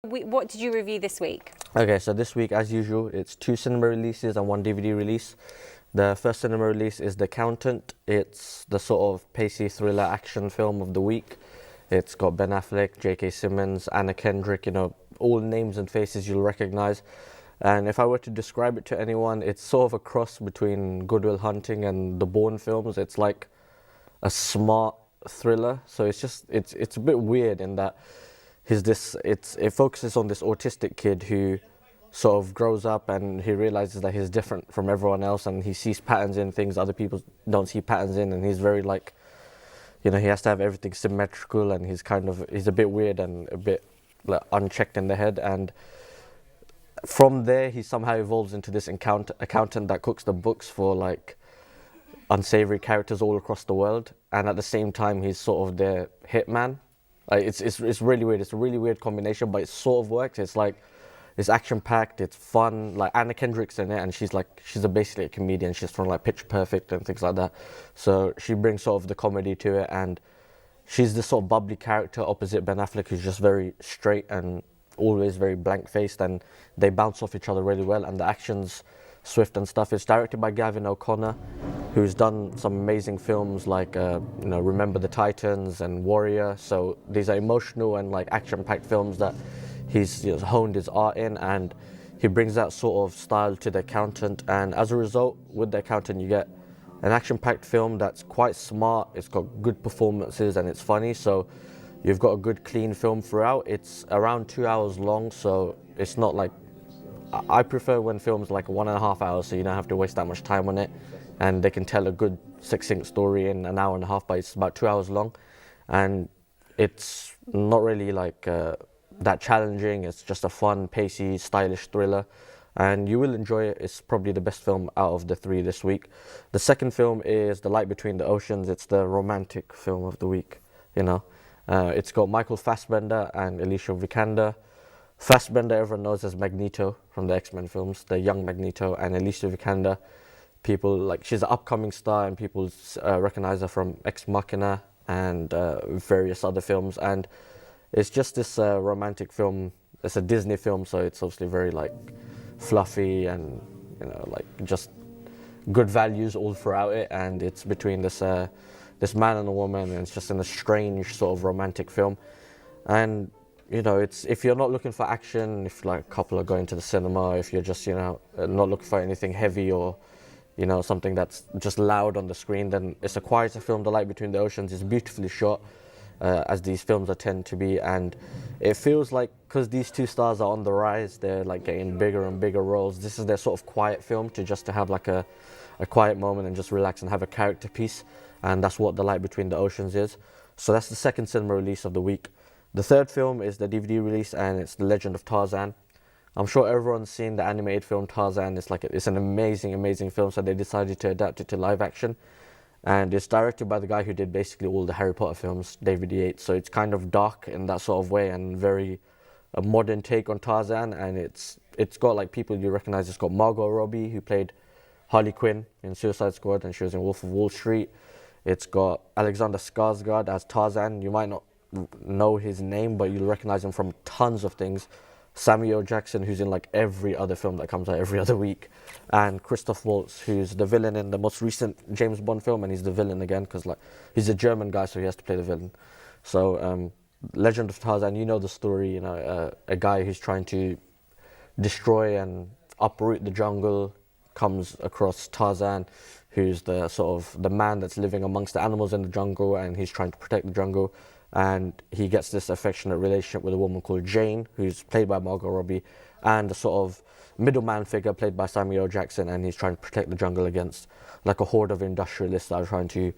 What did you review this week? Okay, so this week, as usual, it's 2 cinema releases and 1 DVD release. The first cinema release is The Accountant. It's the sort of pacey thriller action film of the week. It's got Ben Affleck, J.K. Simmons, Anna Kendrick, all names and faces you'll recognize. And if I were to describe it to anyone, it's sort of a cross between Good Will Hunting and the Bourne films. It's like a smart thriller. So it's a bit weird in that it focuses on this autistic kid who sort of grows up and he realizes that he's different from everyone else, and he sees patterns in things other people don't see patterns in, and he's very he has to have everything symmetrical, and he's a bit weird and a bit like unchecked in the head. And from there he somehow evolves into this accountant that cooks the books for like unsavory characters all across the world, and at the same time he's sort of their hitman. It's really weird. It's a really weird combination, but it sort of works. It's action packed. It's fun. Like Anna Kendrick's in it, and she's basically a comedian. She's from like Pitch Perfect and things like that. So she brings sort of the comedy to it, and she's this sort of bubbly character opposite Ben Affleck, who's just very straight and always very blank faced, and they bounce off each other really well. And the action's swift and stuff. It's directed by Gavin O'Connor, who's done some amazing films like Remember the Titans and Warrior. So these are emotional and like action-packed films that he's honed his art in, and he brings that sort of style to The Accountant. And as a result, with The Accountant, you get an action-packed film that's quite smart. It's got good performances and it's funny. So you've got a good, clean film throughout. It's around 2 hours long, so it's not like I prefer when films are like 1.5 hours, so you don't have to waste that much time on it, and they can tell a good succinct story in an hour and a half, but it's about 2 hours long, and it's not really that challenging. It's just a fun, pacey, stylish thriller, and you will enjoy it. It's probably the best film out of the three this week. The second film is The Light Between the Oceans. It's the romantic film of the week, It's got Michael Fassbender and Alicia Vikander. Fassbender everyone knows as Magneto from the X-Men films, the young Magneto, and Alicia Vikander, she's an upcoming star, and people recognize her from Ex Machina and various other films. And it's just this romantic film. It's a Disney film, so it's obviously very fluffy and just good values all throughout it. And it's between this man and a woman, and it's just in a strange sort of romantic film. And it's, if you're not looking for action, if like a couple are going to the cinema, if you're just not looking for anything heavy or something that's just loud on the screen, then it's a quieter film. The Light Between the Oceans is beautifully shot, as these films tend to be, and it feels like, because these two stars are on the rise, they're like getting bigger and bigger roles. This is their sort of quiet film to have like a quiet moment and just relax and have a character piece, and that's what The Light Between the Oceans is. So that's the second cinema release of the week. The third film is the DVD release, and it's The Legend of Tarzan. I'm sure everyone's seen the animated film Tarzan. It's an amazing, amazing film, so they decided to adapt it to live action. And it's directed by the guy who did basically all the Harry Potter films, David Yates. So it's kind of dark in that sort of way, and very a modern take on Tarzan. And it's got like people you recognize. It's got Margot Robbie, who played Harley Quinn in Suicide Squad, and she was in Wolf of Wall Street. It's got Alexander Skarsgård as Tarzan. You might not know his name, but you'll recognize him from tons of things. Samuel Jackson, who's in like every other film that comes out every other week, and Christoph Waltz, who's the villain in the most recent James Bond film, and he's the villain again because he's a German guy, so he has to play the villain. So Legend of Tarzan, the story, a guy who's trying to destroy and uproot the jungle comes across Tarzan, who's the sort of the man that's living amongst the animals in the jungle, and he's trying to protect the jungle. And he gets this affectionate relationship with a woman called Jane, who's played by Margot Robbie, and a sort of middleman figure played by Samuel Jackson, and he's trying to protect the jungle against like a horde of industrialists that are trying to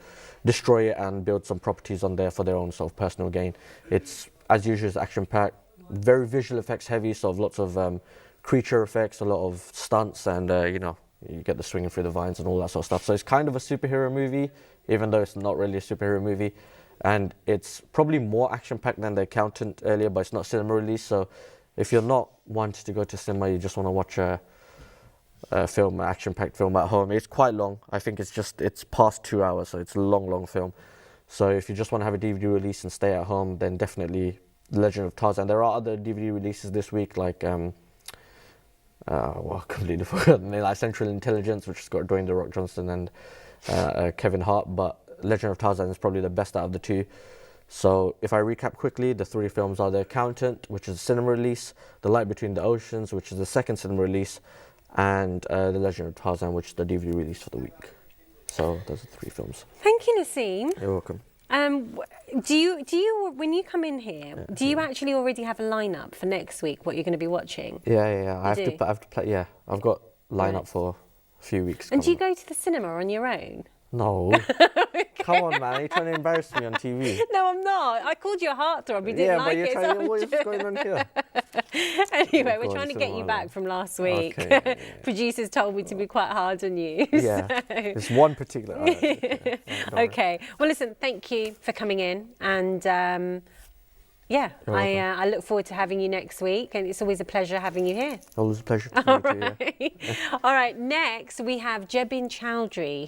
destroy it and build some properties on there for their own sort of personal gain. It's, as usual, it's action-packed, very visual effects heavy, so lots of creature effects, a lot of stunts, and you get the swinging through the vines and all that sort of stuff. So it's kind of a superhero movie, even though it's not really a superhero movie. And it's probably more action-packed than The Accountant earlier, but it's not cinema release. So if you're not wanting to go to cinema, you just want to watch a film, an action-packed film at home. It's quite long. I think it's past 2 hours, so it's a long, long film. So if you just want to have a DVD release and stay at home, then definitely The Legend of Tarzan. There are other DVD releases this week, like I completely forgot the name, like Central Intelligence, which has got Dwayne The Rock Johnson and Kevin Hart. But Legend of Tarzan is probably the best out of the two. So if I recap quickly, the three films are The Accountant, which is a cinema release, The Light Between the Oceans, which is the second cinema release, and The Legend of Tarzan, which is the DVD release for the week. So those are three films. Thank you, Nassim. You're welcome. Do you when you come in here, do you actually already have a lineup for next week? What you're going to be watching? Yeah. I have do? to play. Yeah, I've got lineup for a few weeks. And do you coming go to the cinema on your own? up. No. Come on, man. You're trying to embarrass me on TV. No, I'm not. I called you a heartthrob. You didn't Yeah, like but you're it. trying. So What is going on here? anyway, we're Go on, trying to so get you on. back from last week. Okay, yeah. Producers told me to be quite hard on you. Yeah. so- It's one particular. All right, okay. Don't worry. Okay. Well, listen, thank you for coming in. And yeah, You're welcome. I look forward to having you next week. And it's always a pleasure having you here. Always a pleasure to meet you. Yeah. All right. Next, we have Jebin Chowdhury.